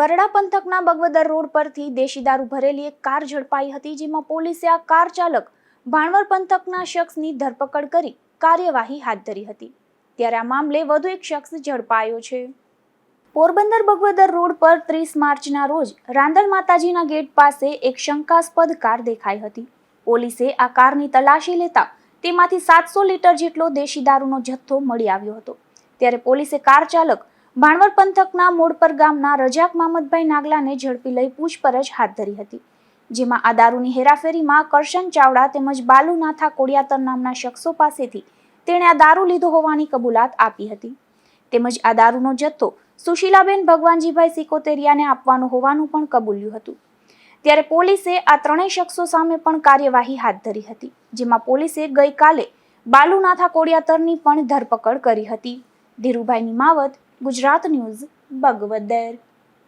બરડા પંથકના બગવદર રોડ પરથી દેશી દારૂ ભરેલી એક કાર ઝડપાઈ હતી, જેમાં પોલીસે આ કાર ચાલક ભાણવર પંથકના શખ્સની ધરપકડ કરી કાર્યવાહી હાથ ધરી હતી। ત્યારે આ મામલે વધુ એક શખ્સ ઝડપાયો છે। પોરબંદર બગવદર રોડ પર 30 માર્ચના રોજ રાંદલ માતાજીના ગેટ પાસે એક શંકાસ્પદ કાર દેખાઈ હતી। પોલીસે આ કારની તલાશી લેતા તેમાંથી 700 લીટર જેટલો દેશી દારૂનો જથ્થો મળી આવ્યો હતો। ત્યારે પોલીસે કાર ચાલક ભાણવર પંથકના મોડપર ગામના રજાક મામદભાઈ નાગલાને ઝડપી લઈ પૂછપરછ હાથ ધરી હતી, જેમાં આ દારૂની હેરાફેરીમાં કરશન ચાવડા તેમજ બાલુનાથા કોડિયાતર નામના શખ્સો પાસેથી તેણે આ દારૂ લીધો હોવાની કબૂલાત આપી હતી, તેમજ આ દારૂનો જથ્થો સુશીલાબેન ભગવાનજીભાઈ સિકોતેરિયાને આપવાનો હોવાનું પણ કબૂલ્યું હતું। ત્યારે પોલીસે આ ત્રણેય શખ્સો સામે પણ કાર્યવાહી હાથ ધરી હતી, જેમાં પોલીસે ગઈકાલે બાલુનાથા કોડિયાતરની પણ ધરપકડ કરી હતી। ધીરુભાઈ નિમાવત, ગુજરાત ન્યૂઝ, બગવદર।